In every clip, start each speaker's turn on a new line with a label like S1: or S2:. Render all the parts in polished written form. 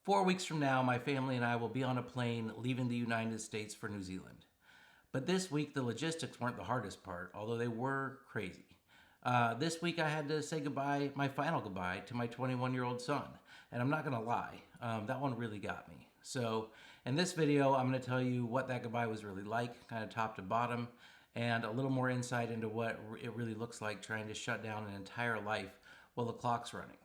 S1: 4 weeks from now, my family and I will be on a plane leaving the United States for New Zealand. But this week, the logistics weren't the hardest part, although they were crazy. This week, I had to say goodbye, my final goodbye, to my 21-year-old son. And I'm not going to lie, that one really got me. So, in this video, I'm going to tell you what that goodbye was really like, kind of top to bottom, and a little more insight into what it really looks like trying to shut down an entire life while the clock's running.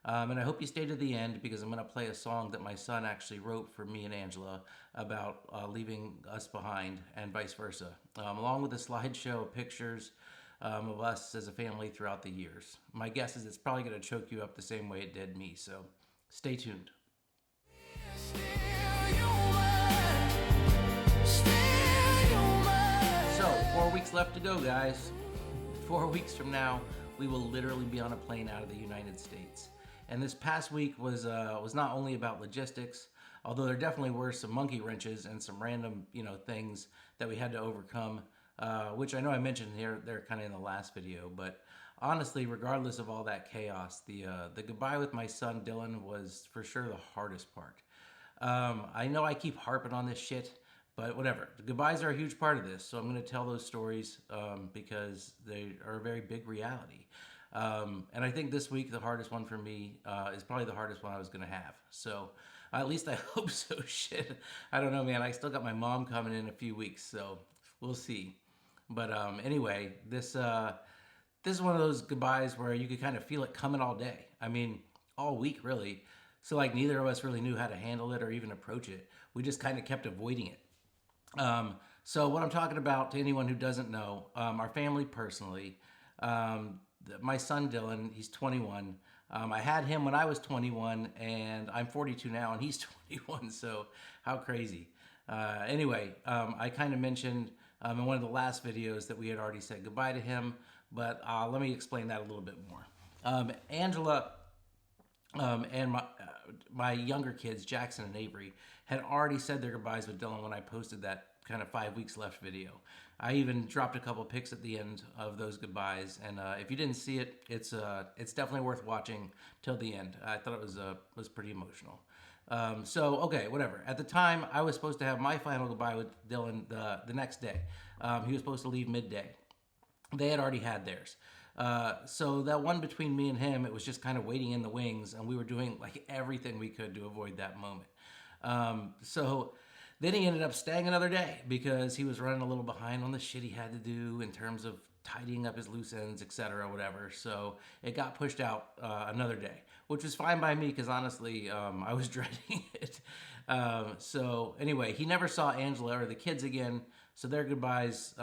S1: And I hope you stay to the end because I'm going to play a song that my son actually wrote for me and Angela about leaving us behind and vice versa, along with a slideshow of pictures of us as a family throughout the years. My guess is it's probably going to choke you up the same way it did me, so stay tuned. So, 4 weeks left to go, guys. 4 weeks from now, we will literally be on a plane out of the United States. And this past week was not only about logistics, although there definitely were some monkey wrenches and some random things that we had to overcome, which I know I mentioned here. They're kind of in the last video, but honestly, regardless of all that chaos, the goodbye with my son Dylan was for sure the hardest part. I know I keep harping on this shit, but whatever. The goodbyes are a huge part of this, so I'm going to tell those stories because they are a very big reality. And I think this week the hardest one for me is probably the hardest one I was going to have. So at least I hope so. Shit, I don't know, man. I still got my mom coming in a few weeks, so we'll see. But anyway, this is one of those goodbyes where you could kind of feel it coming all day. I mean, all week really. So like neither of us really knew how to handle it or even approach it. We just kind of kept avoiding it. So what I'm talking about, to anyone who doesn't know, our family personally, my son Dylan, he's 21. I had him when I was 21, and I'm 42 now, and he's 21. So how crazy. Anyway, I kind of mentioned in one of the last videos that we had already said goodbye to him, but let me explain that a little bit more. Angela and my younger kids, Jackson and Avery, had already said their goodbyes with Dylan when I posted that kind of 5 weeks left video. I even dropped a couple pics at the end of those goodbyes, and if you didn't see it, it's definitely worth watching till the end. I thought it was pretty emotional. So okay, whatever. At the time, I was supposed to have my final goodbye with Dylan the next day. He was supposed to leave midday. They had already had theirs. So that one between me and him, it was just kind of waiting in the wings, and we were doing like everything we could to avoid that moment. So then he ended up staying another day because he was running a little behind on the shit he had to do in terms of tidying up his loose ends, etc., whatever. So it got pushed out another day, which was fine by me because honestly, I was dreading it. So anyway, he never saw Angela or the kids again, so their goodbyes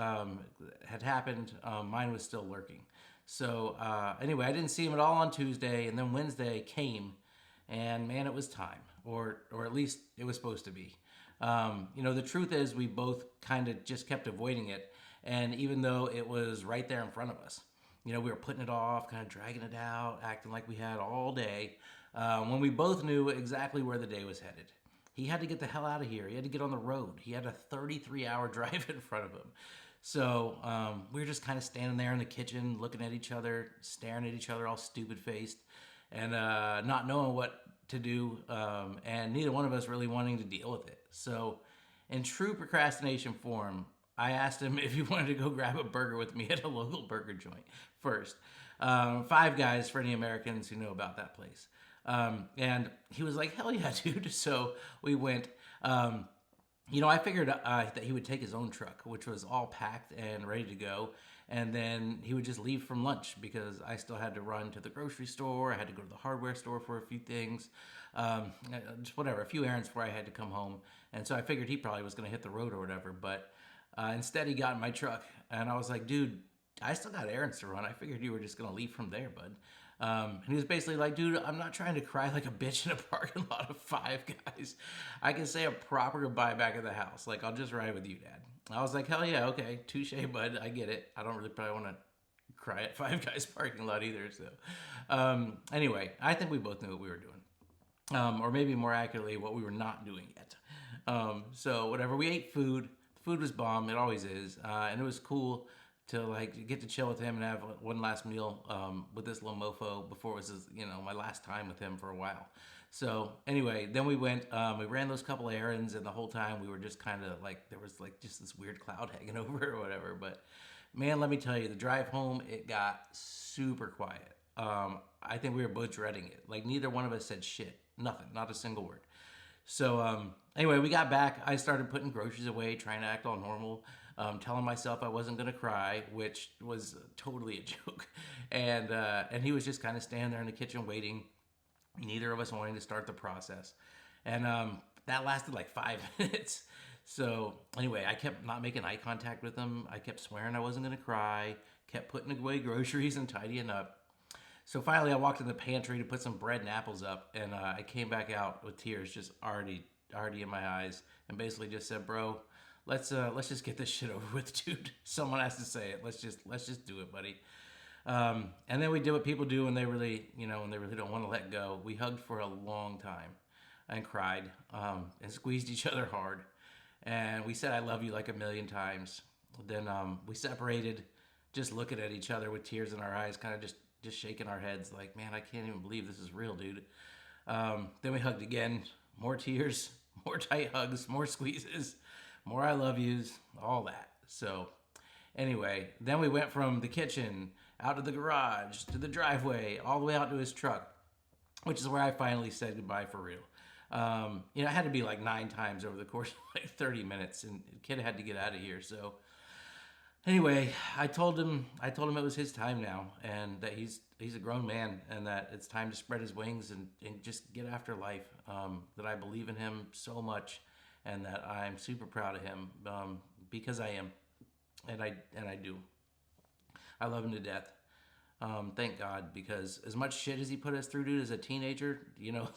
S1: had happened. Mine was still lurking. So anyway, I didn't see him at all on Tuesday, and then Wednesday came, and man, it was time, or at least it was supposed to be. The truth is we both kind of just kept avoiding it. And even though it was right there in front of us, we were putting it off, kind of dragging it out, acting like we had all day, when we both knew exactly where the day was headed. He had to get the hell out of here. He had to get on the road. He had a 33-hour drive in front of him. So we were just kind of standing there in the kitchen, looking at each other, staring at each other all stupid-faced, and not knowing what to do, and neither one of us really wanting to deal with it. So in true procrastination form, I asked him if he wanted to go grab a burger with me at a local burger joint first. Five Guys, for any Americans who know about that place. And he was like, hell yeah, dude. So we went. I figured that he would take his own truck, which was all packed and ready to go. And then he would just leave from lunch because I still had to run to the grocery store. I had to go to the hardware store for a few things. Just whatever, a few errands before I had to come home. And so I figured he probably was going to hit the road or whatever. But instead, he got in my truck. And I was like, dude, I still got errands to run. I figured you were just going to leave from there, bud. And he was basically like, dude, I'm not trying to cry like a bitch in a parking lot of Five Guys. I can say a proper goodbye back at the house. Like, I'll just ride with you, Dad. I was like, hell yeah, okay, touche, bud. I get it. I don't really probably want to cry at Five Guys parking lot either. So anyway, I think we both knew what we were doing. Or maybe more accurately, what we were not doing yet. So whatever, we ate food. The food was bomb. It always is. And it was cool to like get to chill with him and have one last meal with this little mofo before it was my last time with him for a while. So anyway, then we ran those couple errands, and the whole time we were just kind of like, there was like just this weird cloud hanging over or whatever. But man, let me tell you, the drive home, it got super quiet. I think we were both dreading it. Like neither one of us said shit, nothing, not a single word. So anyway, we got back. I started putting groceries away, trying to act all normal, telling myself I wasn't gonna cry, which was totally a joke. And he was just kind of standing there in the kitchen waiting. Neither of us wanting to start the process, and that lasted like 5 minutes. So anyway, I kept not making eye contact with him. I kept swearing I wasn't gonna cry. Kept putting away groceries and tidying up. So finally, I walked in the pantry to put some bread and apples up, and I came back out with tears just already in my eyes, and basically just said, "Bro, let's just get this shit over with, dude. Someone has to say it. Let's just do it, buddy." And then we did what people do when they really, when they really don't want to let go. We hugged for a long time, and cried, and squeezed each other hard, and we said "I love you" like a million times. Then we separated, just looking at each other with tears in our eyes, kind of just shaking our heads like, man, I can't even believe this is real, dude. Then we hugged again, more tears, more tight hugs, more squeezes, more I love yous, all that. So anyway, then we went from the kitchen out to the garage to the driveway, all the way out to his truck, which is where I finally said goodbye for real. It had to be like 9 times over the course of like 30 minutes, and the kid had to get out of here. So anyway, I told him it was his time now, and that he's a grown man, and that it's time to spread his wings and just get after life. That I believe in him so much, and that I'm super proud of him, because I am, and I do. I love him to death. Thank God, because as much shit as he put us through, dude, as a teenager,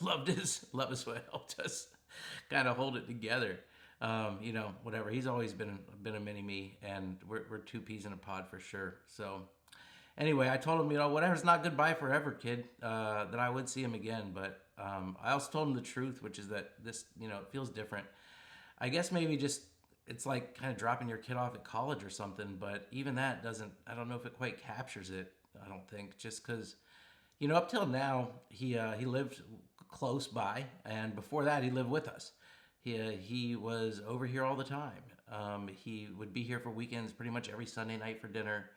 S1: love is what helped us kind of hold it together. Whatever. He's always been a mini me, and we're two peas in a pod for sure. So anyway, I told him, whatever's not goodbye forever, kid. That I would see him again, but I also told him the truth, which is that this, it feels different. I guess maybe just it's like kind of dropping your kid off at college or something, but even that doesn't. I don't know if it quite captures it. I don't think, just because up till now he lived close by, and before that he lived with us. He was over here all the time. He would be here for weekends pretty much every Sunday night for dinner.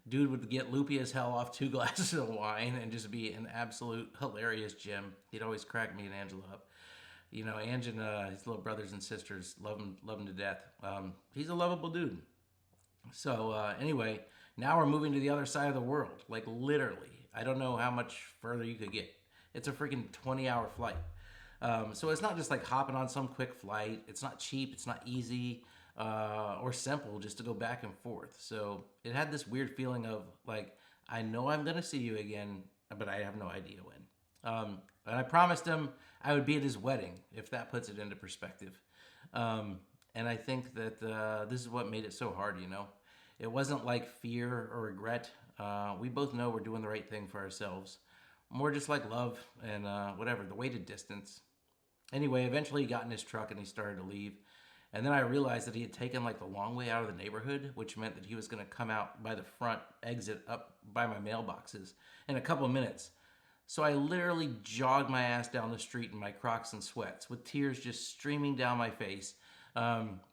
S1: Dude would get loopy as hell off 2 glasses of wine and just be an absolute hilarious gem. He'd always crack me and Angela up. Ange and his little brothers and sisters love him to death. He's a lovable dude. So anyway, now we're moving to the other side of the world. Like literally, I don't know how much further you could get. It's a freaking 20-hour flight. So it's not just like hopping on some quick flight. It's not cheap. It's not easy or simple just to go back and forth. So it had this weird feeling of like, I know I'm going to see you again, but I have no idea when. And I promised him I would be at his wedding, if that puts it into perspective. And I think that this is what made it so hard, It wasn't like fear or regret. We both know we're doing the right thing for ourselves. More just like love and whatever, the weighted distance. Anyway, eventually he got in his truck and he started to leave. And then I realized that he had taken like the long way out of the neighborhood, which meant that he was going to come out by the front exit up by my mailboxes in a couple of minutes. So I literally jogged my ass down the street in my Crocs and sweats with tears just streaming down my face,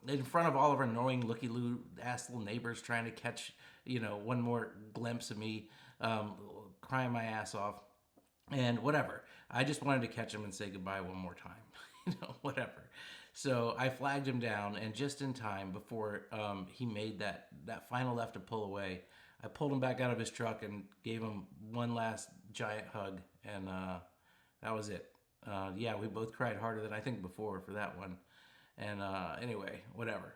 S1: in front of all of our annoying looky-loo ass little neighbors trying to catch, one more glimpse of me crying my ass off. And whatever. I just wanted to catch him and say goodbye one more time. Whatever. So I flagged him down, and just in time before he made that final left to pull away, I pulled him back out of his truck and gave him one last giant hug, and that was it. We both cried harder than I think before for that one. And anyway, whatever.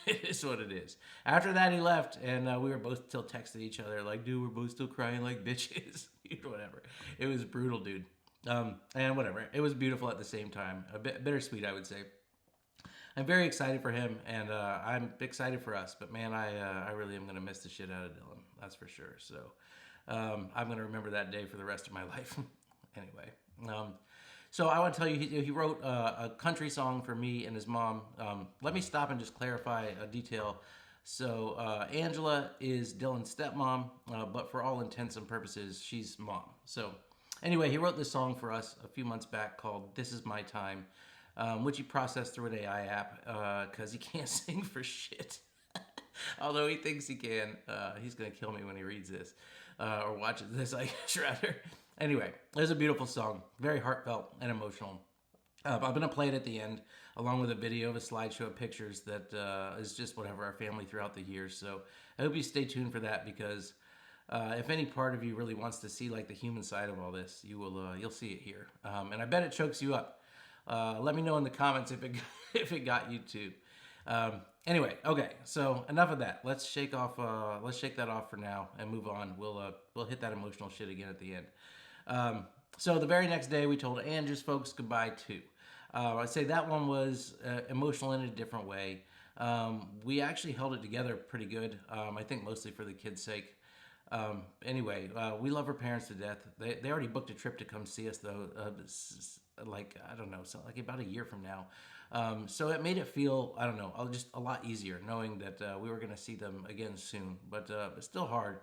S1: It is what it is. After that, he left, and we were both still texting each other like, dude, we're both still crying like bitches. Whatever. It was brutal, dude. And whatever. It was beautiful at the same time. A bit bittersweet, I would say. I'm very excited for him, and I'm excited for us. But man, I really am going to miss the shit out of Dylan. That's for sure. So I'm going to remember that day for the rest of my life. Anyway. So I want to tell you, he wrote a country song for me and his mom. Let me stop and just clarify a detail. So Angela is Dylan's stepmom, but for all intents and purposes, she's mom. So Anyway, he wrote this song for us a few months back called "This Is My Time," which he processed through an AI app because he can't sing for shit. Although he thinks he can. He's going to kill me when he reads this or watches this, I guess, rather. Anyway, it was a beautiful song, very heartfelt and emotional. I'm going to play it at the end, along with a video of a slideshow of pictures that is just whatever our family throughout the years. So I hope you stay tuned for that, because if any part of you really wants to see like the human side of all this, you'll see it here, and I bet it chokes you up. Let me know in the comments if it if it got you too. Anyway, okay, so enough of that. Let's shake that off for now and move on. We'll hit that emotional shit again at the end. So the very next day, we told Andrew's folks goodbye too. I'd say that one was emotional in a different way. We actually held it together pretty good. I think mostly for the kids' sake. Anyway, we love our parents to death. They already booked a trip to come see us though. Like, I don't know, so like about a year from now. So it made it feel, I don't know, just a lot easier knowing that we were going to see them again soon. But it's still hard,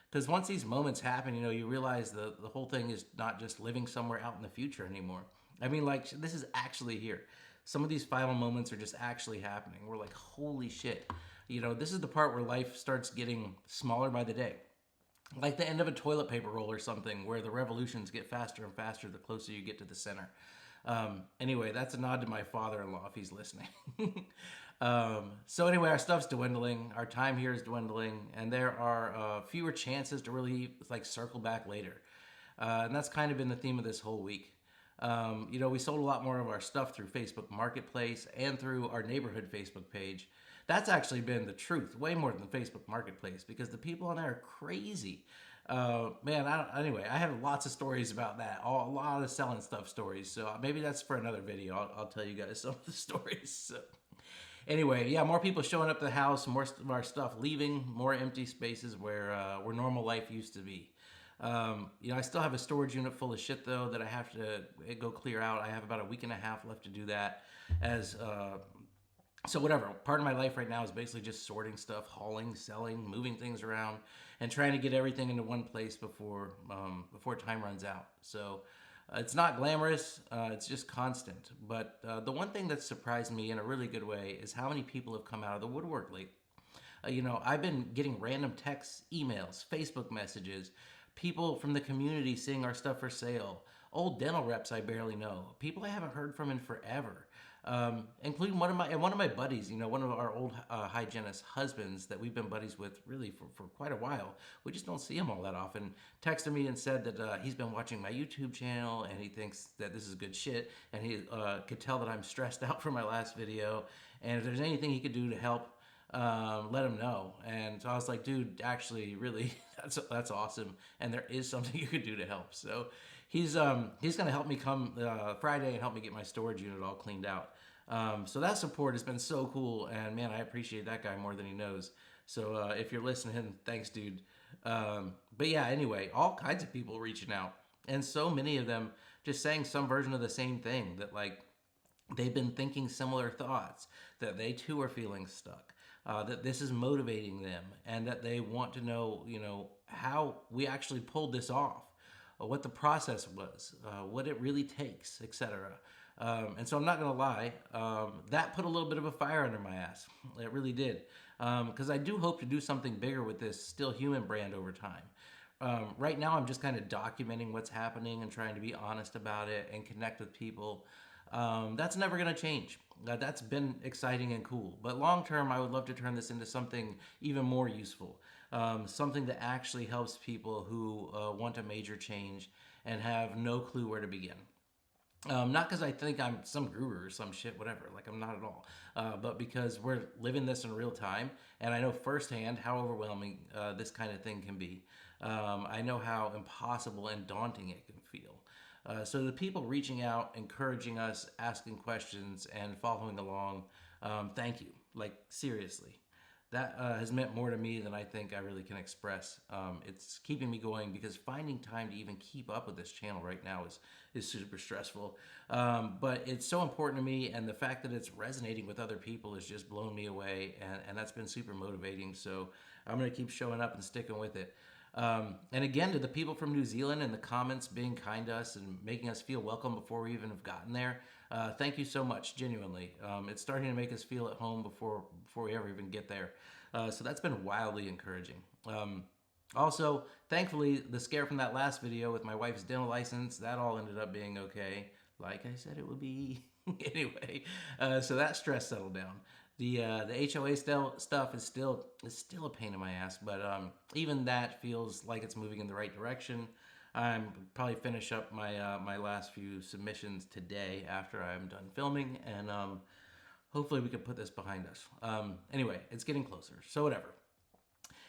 S1: because once these moments happen, you realize the whole thing is not just living somewhere out in the future anymore. I mean, like, this is actually here. Some of these final moments are just actually happening. We're like, holy shit. This is the part where life starts getting smaller by the day. Like the end of a toilet paper roll or something, where the revolutions get faster and faster the closer you get to the center. Anyway, that's a nod to my father-in-law if he's listening. So anyway, our stuff's dwindling, our time here is dwindling, and there are fewer chances to really like circle back later. And that's kind of been the theme of this whole week. We sold a lot more of our stuff through Facebook Marketplace and through our neighborhood Facebook page. That's actually been the truth, way more than Facebook Marketplace, because the people on there are crazy. Anyway, I have lots of stories about that. A lot of selling stuff stories. So maybe that's for another video. I'll tell you guys some of the stories. So anyway, yeah, more people showing up to the house, more of our stuff leaving, more empty spaces where normal life used to be. I still have a storage unit full of shit though that I have to go clear out. I have about a week and a half left to do that. So whatever, part of my life right now is basically just sorting stuff, hauling, selling, moving things around, and trying to get everything into one place before time runs out. So it's not glamorous, it's just constant. But the one thing that surprised me in a really good way is how many people have come out of the woodwork lately. I've been getting random texts, emails, Facebook messages, people from the community seeing our stuff for sale, old dental reps I barely know, people I haven't heard from in forever. Including one of my buddies, one of our old hygienist husbands that we've been buddies with really for quite a while. We just don't see him all that often. Texted me and said that he's been watching my YouTube channel and he thinks that this is good shit, and he could tell that I'm stressed out from my last video, and if there's anything he could do to help, let him know. And so I was like, dude, actually, really, that's awesome, and there is something you could do to help. So he's gonna help me come Friday and help me get my storage unit all cleaned out. So that support has been so cool, and man, I appreciate that guy more than he knows. So if you're listening, thanks, dude. But yeah, anyway, all kinds of people reaching out, and so many of them just saying some version of the same thing, that like they've been thinking similar thoughts, that they too are feeling stuck, that this is motivating them, and that they want to know, how we actually pulled this off, what the process was, what it really takes, etc. And so I'm not going to lie, that put a little bit of a fire under my ass. It really did. Because I do hope to do something bigger with this Still Human brand over time. Right now, I'm just kind of documenting what's happening and trying to be honest about it and connect with people. That's never going to change. That's been exciting and cool. But long term, I would love to turn this into something even more useful. Something that actually helps people who want a major change and have no clue where to begin. Not because I think I'm some guru or some shit, whatever. Like, I'm not at all. But because we're living this in real time, and I know firsthand how overwhelming this kind of thing can be. I know how impossible and daunting it can feel. So the people reaching out, encouraging us, asking questions, and following along, thank you. Like, seriously. That has meant more to me than I think I really can express. It's keeping me going, because finding time to even keep up with this channel right now is super stressful. But it's so important to me, and the fact that it's resonating with other people has just blown me away, and that's been super motivating. So I'm going to keep showing up and sticking with it. And again, to the people from New Zealand and the comments being kind to us and making us feel welcome before we even have gotten there, thank you so much, genuinely. It's starting to make us feel at home before we ever even get there. So that's been wildly encouraging. Also, thankfully, the scare from that last video with my wife's dental license, that all ended up being okay, like I said it would be. Anyway, so that stress settled down. The HOA stuff is still a pain in my ass, but even that feels like it's moving in the right direction. I'm probably finish up my last few submissions today after I'm done filming, and hopefully we can put this behind us. Anyway, it's getting closer, so whatever.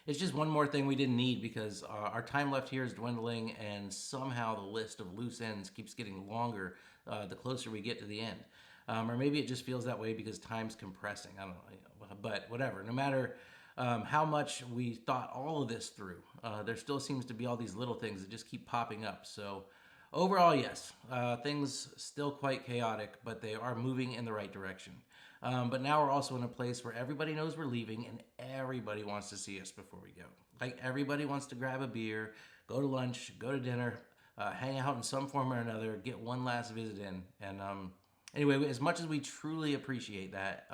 S1: It's just one more thing we didn't need because our time left here is dwindling, and somehow the list of loose ends keeps getting longer the closer we get to the end. Or maybe it just feels that way because time's compressing. I don't know, but whatever. No matter how much we thought all of this through, there still seems to be all these little things that just keep popping up. So overall, yes, things still quite chaotic, but they are moving in the right direction. But now we're also in a place where everybody knows we're leaving and everybody wants to see us before we go. Like everybody wants to grab a beer, go to lunch, go to dinner, hang out in some form or another, get one last visit in. And anyway, as much as we truly appreciate that,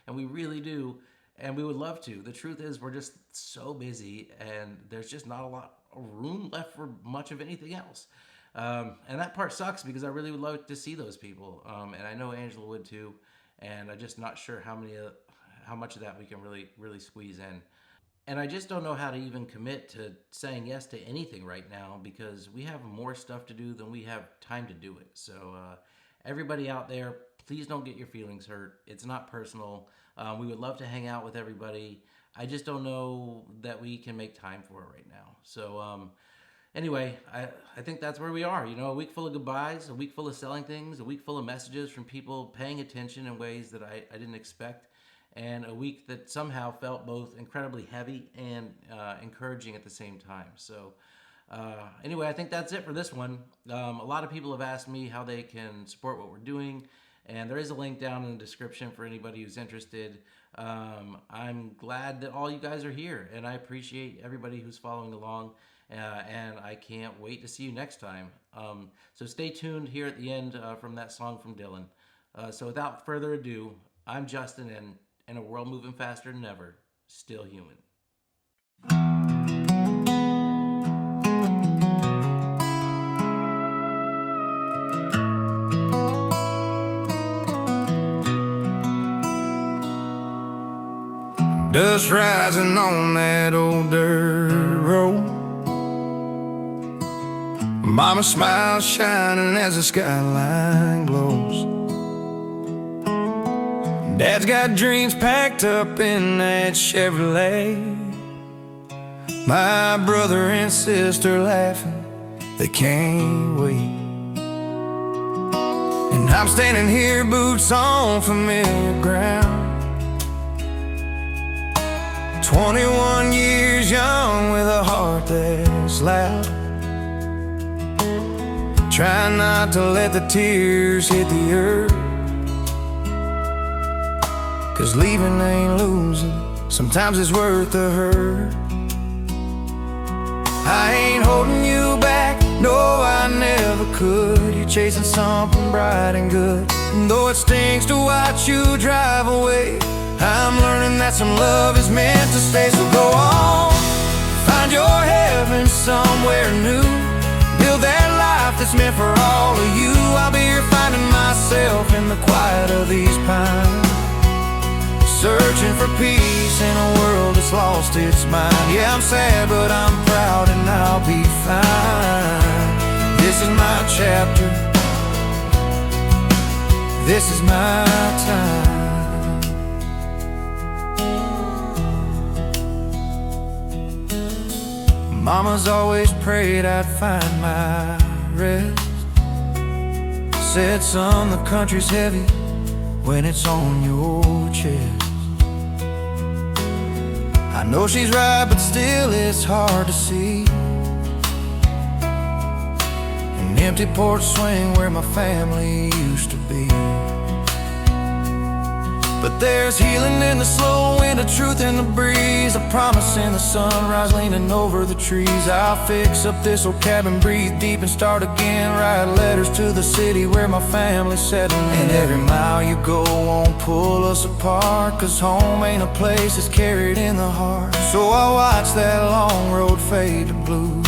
S1: and we really do, and we would love to, the truth is we're just so busy and there's just not a lot of room left for much of anything else. And that part sucks because I really would love to see those people. And I know Angela would too. And I'm just not sure how much of that we can really squeeze in. And I just don't know how to even commit to saying yes to anything right now because we have more stuff to do than we have time to do it. So everybody out there, please don't get your feelings hurt. It's not personal. We would love to hang out with everybody. I just don't know that we can make time for it right now. So anyway, I think that's where we are. You know, a week full of goodbyes, a week full of selling things, a week full of messages from people paying attention in ways that I didn't expect, and a week that somehow felt both incredibly heavy and encouraging at the same time. So anyway, I think that's it for this one. A lot of people have asked me how they can support what we're doing, and there is a link down in the description for anybody who's interested. I'm glad that all you guys are here, and I appreciate everybody who's following along. And I can't wait to see you next time. So stay tuned here at the end from that song from Dylan. So without further ado, I'm Justin, and in a world moving faster than ever, still human.
S2: Dust rising on that old dirt road. Mama smiles shining as the skyline glows. Dad's got dreams packed up in that Chevrolet. My brother and sister laughing, they can't wait. And I'm standing here, boots on familiar ground. 21 years young with a heart that's loud. Trying not to let the tears hit the earth, 'cause leaving ain't losing, sometimes it's worth the hurt. I ain't holding you back, no I never could. You're chasing something bright and good, and though it stings to watch you drive away, I'm learning that some love is meant to stay. So go on, find your heaven somewhere new. Build that life that's meant for all of you. I'll be here finding myself in the quiet of these pines, searching for peace in a world that's lost its mind. Yeah, I'm sad, but I'm proud and I'll be fine. This is my chapter, this is my time. Mama's always prayed I'd find my rest. Said, son, the country's heavy when it's on your chest. I know she's right, but still it's hard to see an empty porch swing where my family used to be. But there's healing in the slow wind, a truth in the breeze, a promise in the sunrise leaning over the trees. I'll fix up this old cabin, breathe deep and start again. Write letters to the city where my family's settling. And every mile you go won't pull us apart, 'cause home ain't a place, it's carried in the heart. So I'll watch that long road fade to blue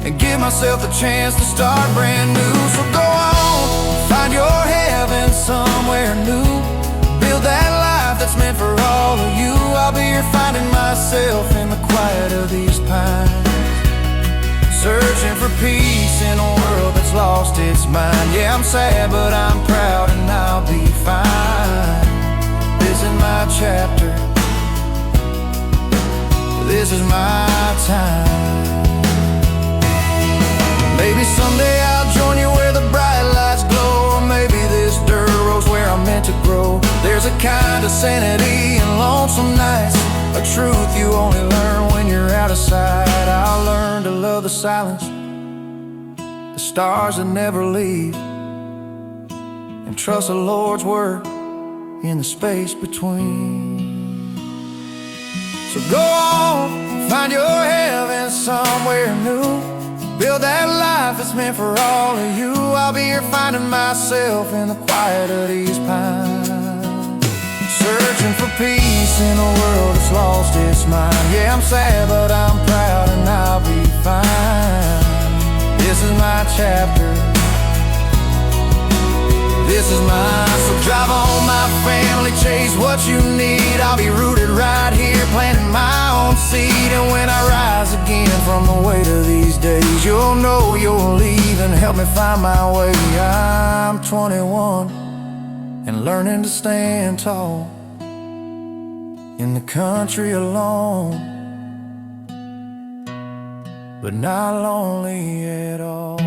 S2: and give myself the chance to start brand new. So go on, find your heaven somewhere new. Build that life that's meant for all of you. I'll be here finding myself in the quiet of these pines, searching for peace in a world that's lost its mind. Yeah, I'm sad, but I'm proud and I'll be fine. This is my chapter, this is my time. Maybe someday I'll join you where the bright lights glow, or maybe this dirt road's where I'm meant to grow. There's a kind of sanity in lonesome nights, a truth you only learn when you're out of sight. I'll learn to love the silence, the stars that never leave, and trust the Lord's work in the space between. So go on, find your heaven somewhere new. Build that life that's meant for all of you. I'll be here finding myself in the quiet of these pines, searching for peace in a world that's lost its mind. Yeah, I'm sad, but I'm proud and I'll be fine. This is my chapter, this is mine. So drive on, my family, chase what you need. I'll be rooted right here, planting my own seed. And when I rise again from the weight of these days, you'll know you'll leave and help me find my way. I'm 21 and learning to stand tall in the country alone, but not lonely at all.